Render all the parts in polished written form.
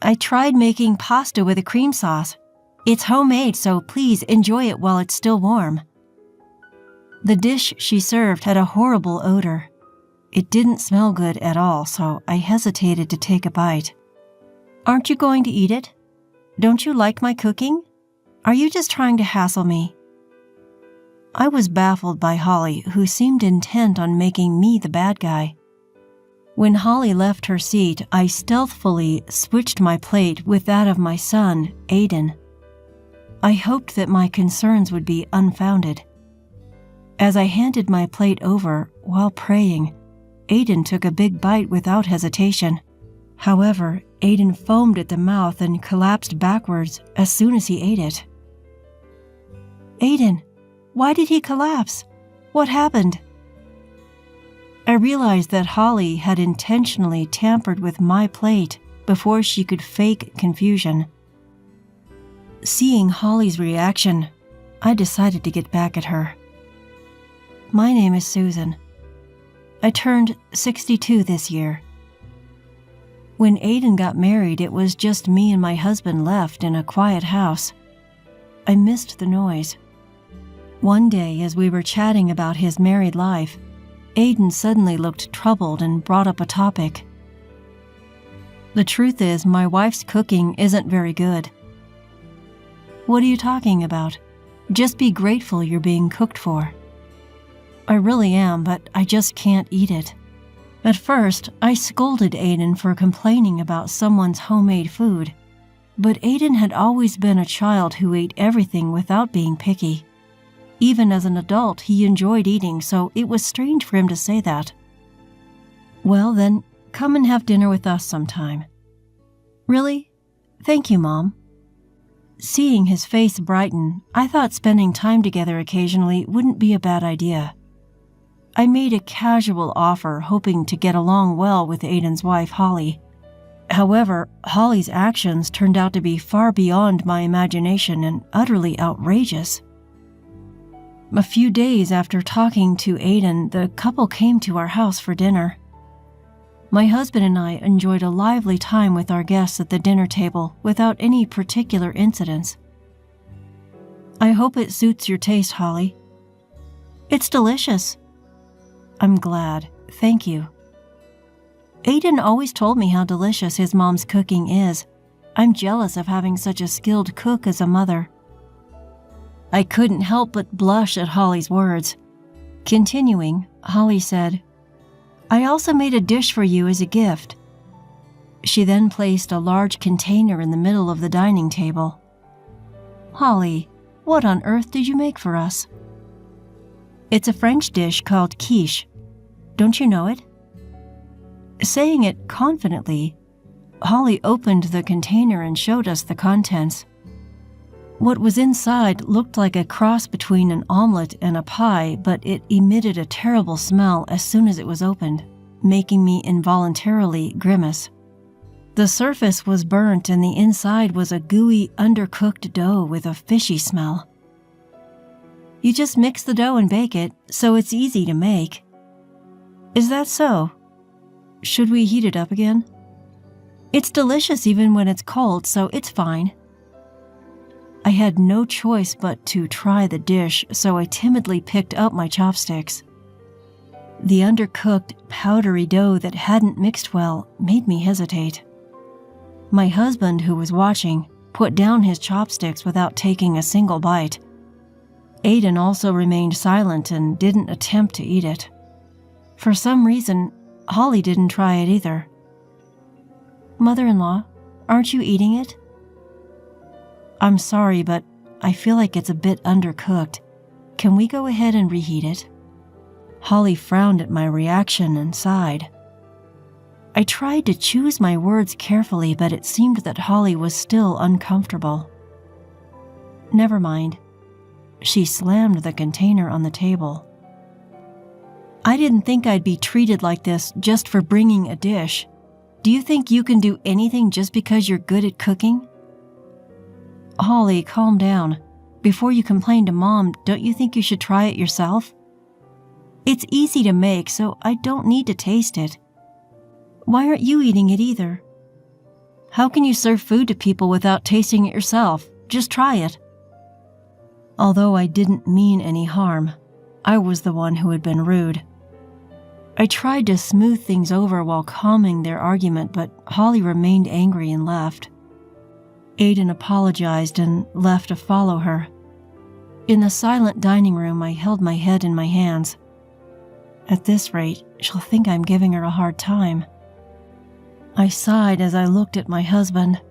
I tried making pasta with a cream sauce. It's homemade, so please enjoy it while it's still warm." The dish she served had a horrible odor. It didn't smell good at all, so I hesitated to take a bite. "Aren't you going to eat it? Don't you like my cooking? Are you just trying to hassle me?" I was baffled by Holly, who seemed intent on making me the bad guy. When Holly left her seat, I stealthily switched my plate with that of my son, Aiden. I hoped that my concerns would be unfounded. As I handed my plate over, while praying, Aiden took a big bite without hesitation. However, Aiden foamed at the mouth and collapsed backwards as soon as he ate it. "Aiden, why did he collapse? What happened?" I realized that Holly had intentionally tampered with my plate before she could fake confusion. Seeing Holly's reaction, I decided to get back at her. "My name is Susan. I turned 62 this year. When Aiden got married, it was just me and my husband left in a quiet house. I missed the noise. One day, as we were chatting about his married life, Aiden suddenly looked troubled and brought up a topic. The truth is, my wife's cooking isn't very good." "What are you talking about? Just be grateful you're being cooked for." "I really am, but I just can't eat it." At first, I scolded Aiden for complaining about someone's homemade food, but Aiden had always been a child who ate everything without being picky. Even as an adult, he enjoyed eating, so it was strange for him to say that. "Well then, come and have dinner with us sometime." "Really? Thank you, Mom." Seeing his face brighten, I thought spending time together occasionally wouldn't be a bad idea. I made a casual offer, hoping to get along well with Aiden's wife, Holly. However, Holly's actions turned out to be far beyond my imagination and utterly outrageous. A few days after talking to Aiden, the couple came to our house for dinner. My husband and I enjoyed a lively time with our guests at the dinner table without any particular incidents. "I hope it suits your taste, Holly." "It's delicious." "I'm glad. Thank you." Aiden always told me how delicious his mom's cooking is. I'm jealous of having such a skilled cook as a mother. I couldn't help but blush at Holly's words. Continuing, Holly said, "I also made a dish for you as a gift." She then placed a large container in the middle of the dining table. "Holly, what on earth did you make for us?" "It's a French dish called quiche. Don't you know it?" Saying it confidently, Holly opened the container and showed us the contents. What was inside looked like a cross between an omelet and a pie, but it emitted a terrible smell as soon as it was opened, making me involuntarily grimace. The surface was burnt and the inside was a gooey, undercooked dough with a fishy smell. "You just mix the dough and bake it, so it's easy to make." "Is that so? Should we heat it up again?" "It's delicious even when it's cold, so it's fine." I had no choice but to try the dish, so I timidly picked up my chopsticks. The undercooked, powdery dough that hadn't mixed well made me hesitate. My husband, who was watching, put down his chopsticks without taking a single bite. Aiden also remained silent and didn't attempt to eat it. For some reason, Holly didn't try it either. "Mother-in-law, aren't you eating it?" "I'm sorry, but I feel like it's a bit undercooked. Can we go ahead and reheat it?" Holly frowned at my reaction and sighed. I tried to choose my words carefully, but it seemed that Holly was still uncomfortable. "Never mind." She slammed the container on the table. "I didn't think I'd be treated like this just for bringing a dish. Do you think you can do anything just because you're good at cooking?" "Holly, calm down. Before you complain to Mom, don't you think you should try it yourself? It's easy to make, so I don't need to taste it. Why aren't you eating it either?" How can you serve food to people without tasting it yourself? Just try it." Although I didn't mean any harm, I was the one who had been rude. I tried to smooth things over while calming their argument, but Holly remained angry and left. Aiden apologized and left to follow her. In the silent dining room, I held my head in my hands. At this rate, she'll think I'm giving her a hard time. I sighed as I looked at my husband.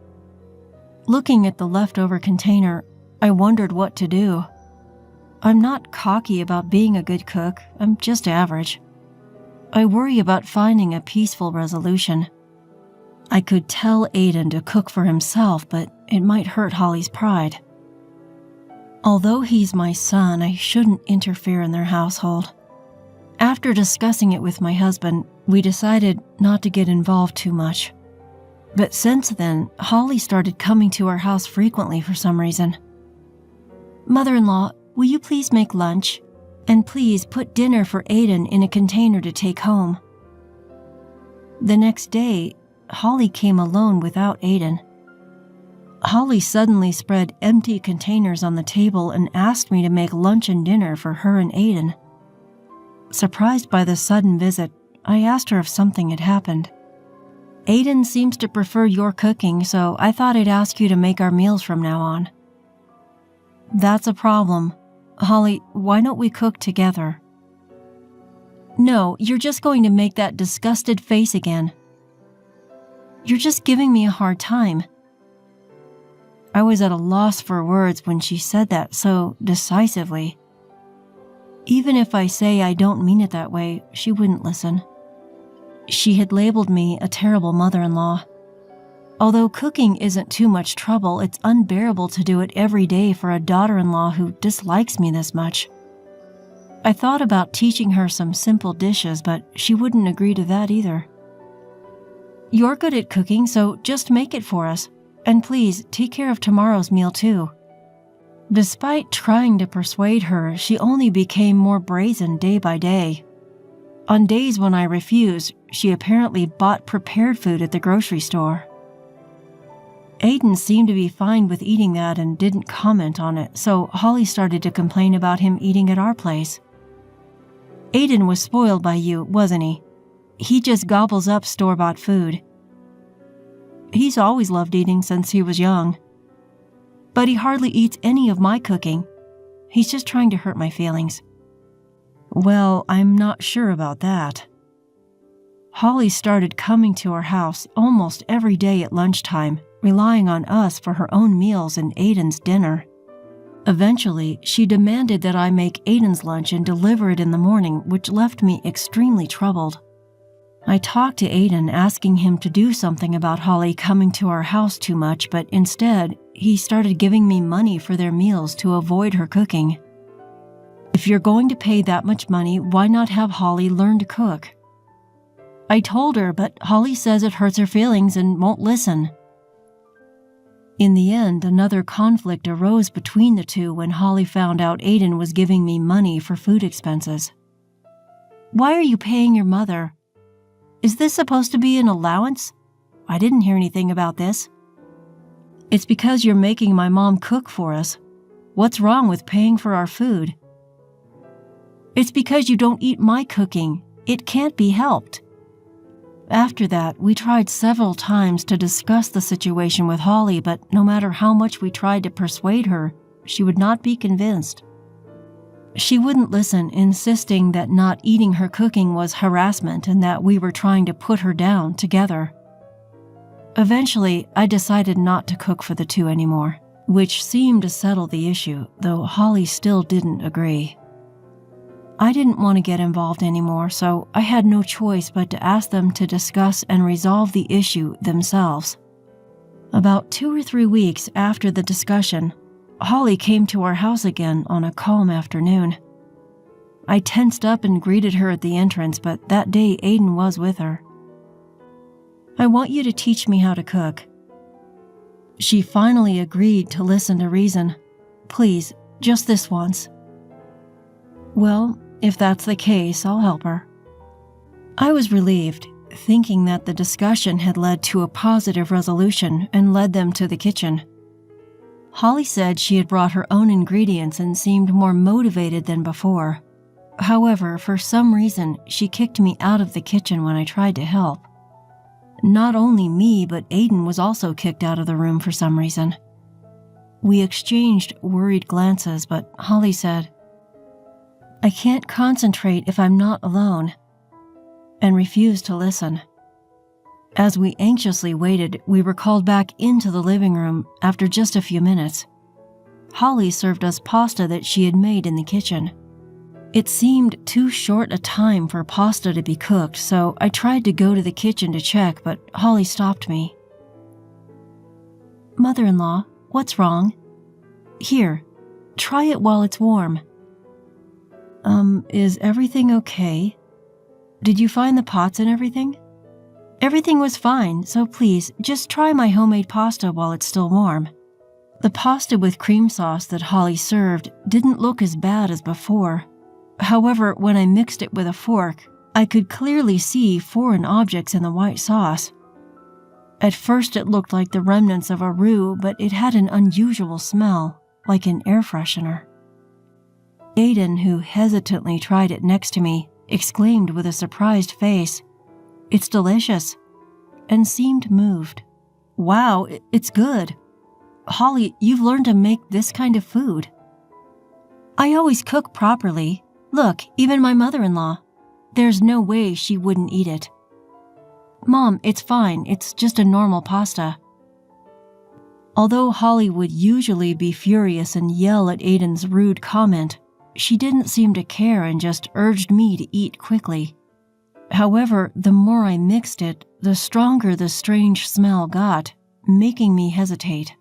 Looking at the leftover container, I wondered what to do. I'm not cocky about being a good cook, I'm just average. I worry about finding a peaceful resolution. I could tell Aiden to cook for himself, but it might hurt Holly's pride. Although he's my son, I shouldn't interfere in their household. After discussing it with my husband, we decided not to get involved too much. But since then, Holly started coming to our house frequently for some reason. "Mother-in-law, will you please make lunch? And please put dinner for Aiden in a container to take home." The next day, Holly came alone without Aiden. Holly suddenly spread empty containers on the table and asked me to make lunch and dinner for her and Aiden. Surprised by the sudden visit, I asked her if something had happened. "Aiden seems to prefer your cooking, so I thought I'd ask you to make our meals from now on." "That's a problem. Holly, why don't we cook together?" "No, you're just going to make that disgusted face again. You're just giving me a hard time." I was at a loss for words when she said that so decisively. Even if I say I don't mean it that way, she wouldn't listen. She had labeled me a terrible mother-in-law. Although cooking isn't too much trouble, it's unbearable to do it every day for a daughter-in-law who dislikes me this much. I thought about teaching her some simple dishes, but she wouldn't agree to that either. "You're good at cooking, so just make it for us. And please, take care of tomorrow's meal too." Despite trying to persuade her, she only became more brazen day by day. On days when I refused, she apparently bought prepared food at the grocery store. Aiden seemed to be fine with eating that and didn't comment on it, so Holly started to complain about him eating at our place. "Aiden was spoiled by you, wasn't he? He just gobbles up store-bought food." "He's always loved eating since he was young. But he hardly eats any of my cooking. He's just trying to hurt my feelings." "Well, I'm not sure about that." Holly started coming to our house almost every day at lunchtime, relying on us for her own meals and Aiden's dinner. Eventually, she demanded that I make Aiden's lunch and deliver it in the morning, which left me extremely troubled. I talked to Aiden, asking him to do something about Holly coming to our house too much, but instead, he started giving me money for their meals to avoid her cooking. If you're going to pay that much money, why not have Holly learn to cook? I told her, but Holly says it hurts her feelings and won't listen. In the end, another conflict arose between the two when Holly found out Aiden was giving me money for food expenses. "Why are you paying your mother? Is this supposed to be an allowance? I didn't hear anything about this." "It's because you're making my mom cook for us. What's wrong with paying for our food?" "It's because you don't eat my cooking. It can't be helped." After that, we tried several times to discuss the situation with Holly, but no matter how much we tried to persuade her, she would not be convinced. She wouldn't listen, insisting that not eating her cooking was harassment and that we were trying to put her down together. Eventually, I decided not to cook for the two anymore, which seemed to settle the issue, though Holly still didn't agree. I didn't want to get involved anymore, so I had no choice but to ask them to discuss and resolve the issue themselves. About 2 or 3 weeks after the discussion, Holly came to our house again on a calm afternoon. I tensed up and greeted her at the entrance, but that day Aiden was with her. "I want you to teach me how to cook." She finally agreed to listen to reason. "Please, just this once." "Well, if that's the case, I'll help her." I was relieved. thinking that the discussion had led to a positive resolution and led them to the kitchen. Holly said she had brought her own ingredients and seemed more motivated than before. However, for some reason, she kicked me out of the kitchen when I tried to help. Not only me, but Aiden was also kicked out of the room for some reason. We exchanged worried glances, but Holly said, "I can't concentrate if I'm not alone," and refused to listen. As we anxiously waited, we were called back into the living room after just a few minutes. Holly served us pasta that she had made in the kitchen. It seemed too short a time for pasta to be cooked, so I tried to go to the kitchen to check, but Holly stopped me. "Mother-in-law, what's wrong? Here, try it while it's warm." Is everything okay? Did you find the pots and everything?" "Everything was fine, so please, just try my homemade pasta while it's still warm." The pasta with cream sauce that Holly served didn't look as bad as before. However, when I mixed it with a fork, I could clearly see foreign objects in the white sauce. At first it looked like the remnants of a roux, but it had an unusual smell, like an air freshener. Aiden, who hesitantly tried it next to me, exclaimed with a surprised face, "It's delicious," and seemed moved. "Wow, it's good. Holly, you've learned to make this kind of food." "I always cook properly. Look, even my mother-in-law. There's no way she wouldn't eat it." "Mom, it's fine. It's just a normal pasta." Although Holly would usually be furious and yell at Aiden's rude comment, she didn't seem to care and just urged me to eat quickly. However, the more I mixed it, the stronger the strange smell got, making me hesitate.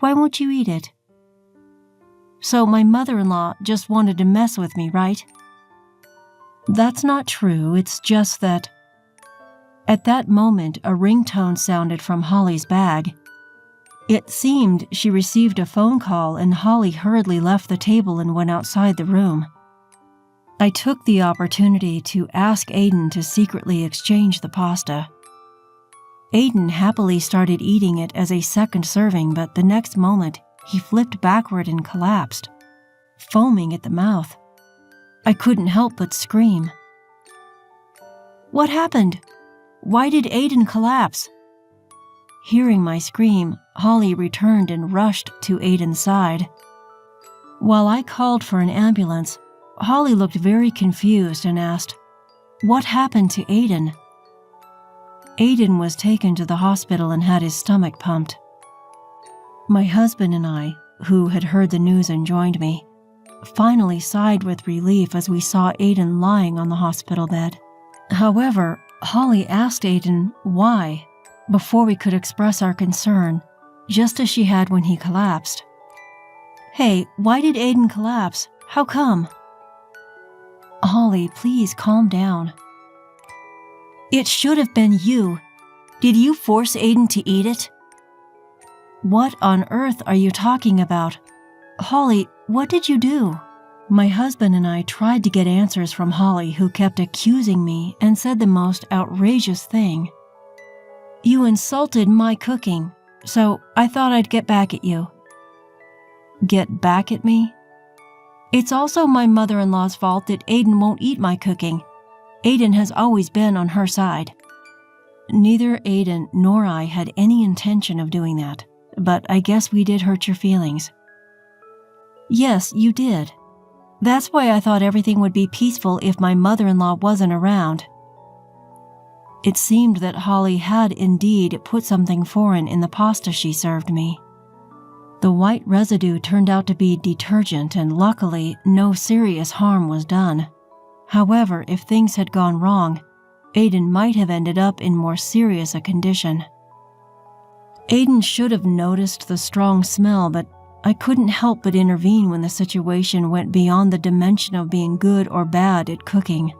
"Why won't you eat it?" "So my mother-in-law just wanted to mess with me, right?" "That's not true, it's just that..." At that moment, a ringtone sounded from Holly's bag. It seemed she received a phone call, and Holly hurriedly left the table and went outside the room. I took the opportunity to ask Aiden to secretly exchange the pasta. Aiden happily started eating it as a second serving, but the next moment, he flipped backward and collapsed, foaming at the mouth. I couldn't help but scream. "What happened? Why did Aiden collapse?" Hearing my scream, Holly returned and rushed to Aiden's side. While I called for an ambulance, Holly looked very confused and asked, "What happened to Aiden?" Aiden was taken to the hospital and had his stomach pumped. My husband and I, who had heard the news and joined me, finally sighed with relief as we saw Aiden lying on the hospital bed. However, Holly asked Aiden why before we could express our concern, just as she had when he collapsed. "Hey, why did Aiden collapse? How come?" "Holly, please calm down." "It should have been you. Did you force Aiden to eat it?" "What on earth are you talking about? Holly, what did you do?" My husband and I tried to get answers from Holly, who kept accusing me and said the most outrageous thing. "You insulted my cooking, so I thought I'd get back at you." Get back at me? It's also my mother-in-law's fault that Aiden won't eat my cooking. Aiden has always been on her side. Neither Aiden nor I had any intention of doing that, but I guess we did hurt your feelings. Yes, you did. That's why I thought everything would be peaceful if my mother-in-law wasn't around. It seemed that Holly had indeed put something foreign in the pasta she served me. The white residue turned out to be detergent, and luckily no serious harm was done. However, if things had gone wrong, Aiden might have ended up in more serious a condition. Aiden should have noticed the strong smell, but I couldn't help but intervene when the situation went beyond the dimension of being good or bad at cooking.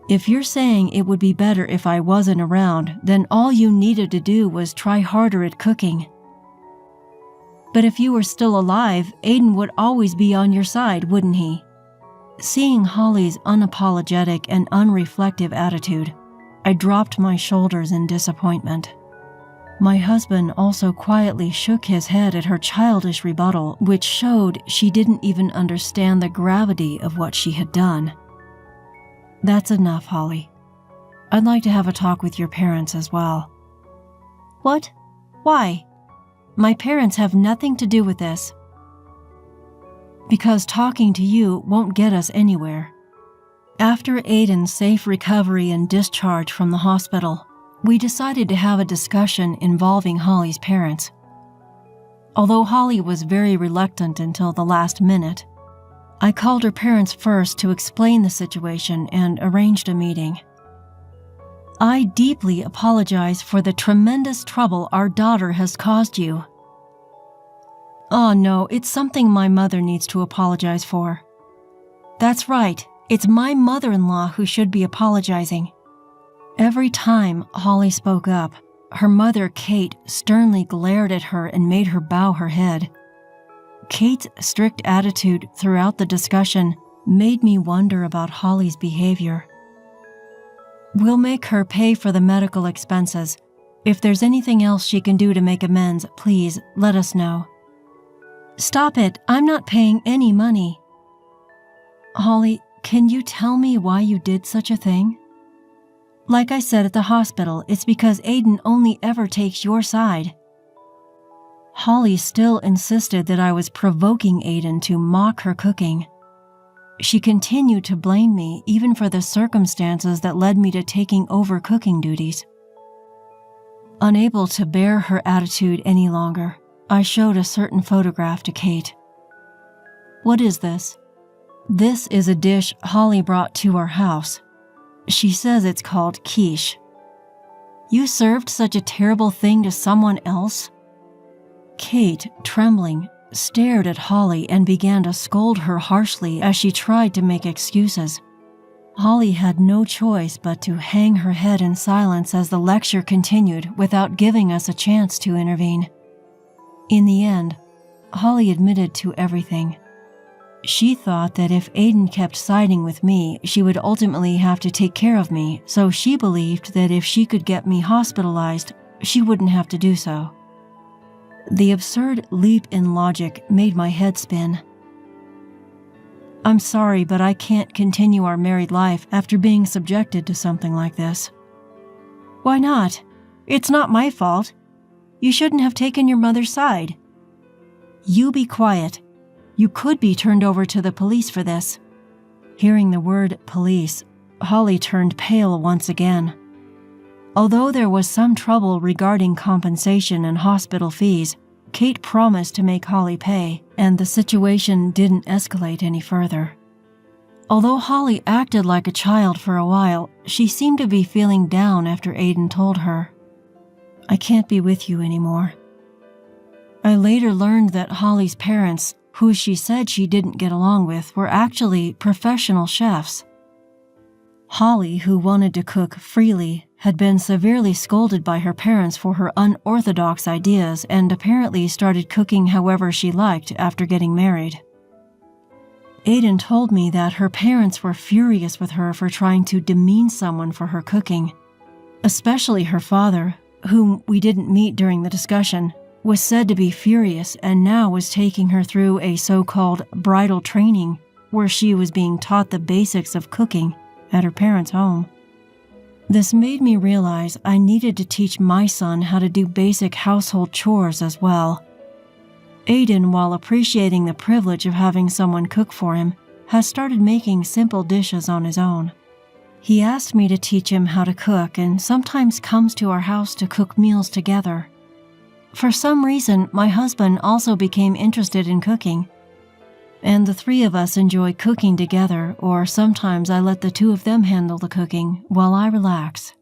If you're saying it would be better if I wasn't around, then all you needed to do was try harder at cooking. But if you were still alive, Aiden would always be on your side, wouldn't he? Seeing Holly's unapologetic and unreflective attitude, I dropped my shoulders in disappointment. My husband also quietly shook his head at her childish rebuttal, which showed she didn't even understand the gravity of what she had done. That's enough, Holly. I'd like to have a talk with your parents as well. What? Why? My parents have nothing to do with this. Because talking to you won't get us anywhere. After Aiden's safe recovery and discharge from the hospital, we decided to have a discussion involving Holly's parents. Although Holly was very reluctant until the last minute, I called her parents first to explain the situation and arranged a meeting. I deeply apologize for the tremendous trouble our daughter has caused you. Oh no, it's something my mother needs to apologize for. That's right, it's my mother-in-law who should be apologizing. Every time Holly spoke up, her mother, Kate, sternly glared at her and made her bow her head. Kate's strict attitude throughout the discussion made me wonder about Holly's behavior. We'll make her pay for the medical expenses. If there's anything else she can do to make amends, please let us know. Stop it, I'm not paying any money. Holly, can you tell me why you did such a thing? Like I said at the hospital, it's because Aiden only ever takes your side. Holly still insisted that I was provoking Aiden to mock her cooking. She continued to blame me even for the circumstances that led me to taking over cooking duties. Unable to bear her attitude any longer, I showed a certain photograph to Kate. What is this? This is a dish Holly brought to our house. She says it's called quiche. You served such a terrible thing to someone else? Kate, trembling, stared at Holly and began to scold her harshly as she tried to make excuses. Holly had no choice but to hang her head in silence as the lecture continued without giving us a chance to intervene. In the end, Holly admitted to everything. She thought that if Aiden kept siding with me, she would ultimately have to take care of me, so she believed that if she could get me hospitalized, she wouldn't have to do so. The absurd leap in logic made my head spin. I'm sorry, but I can't continue our married life after being subjected to something like this. Why not? It's not my fault. You shouldn't have taken your mother's side. You be quiet. You could be turned over to the police for this. Hearing the word police, Holly turned pale once again. Although there was some trouble regarding compensation and hospital fees, Kate promised to make Holly pay, and the situation didn't escalate any further. Although Holly acted like a child for a while, she seemed to be feeling down after Aiden told her, I can't be with you anymore. I later learned that Holly's parents, who she said she didn't get along with, were actually professional chefs. Holly, who wanted to cook freely, had been severely scolded by her parents for her unorthodox ideas and apparently started cooking however she liked after getting married. Aiden told me that her parents were furious with her for trying to demean someone for her cooking. Especially her father, whom we didn't meet during the discussion, was said to be furious and now was taking her through a so-called bridal training where she was being taught the basics of cooking at her parents' home. This made me realize I needed to teach my son how to do basic household chores as well. Aiden, while appreciating the privilege of having someone cook for him, has started making simple dishes on his own. He asked me to teach him how to cook and sometimes comes to our house to cook meals together. For some reason, my husband also became interested in cooking, and the three of us enjoy cooking together, or sometimes I let the two of them handle the cooking while I relax.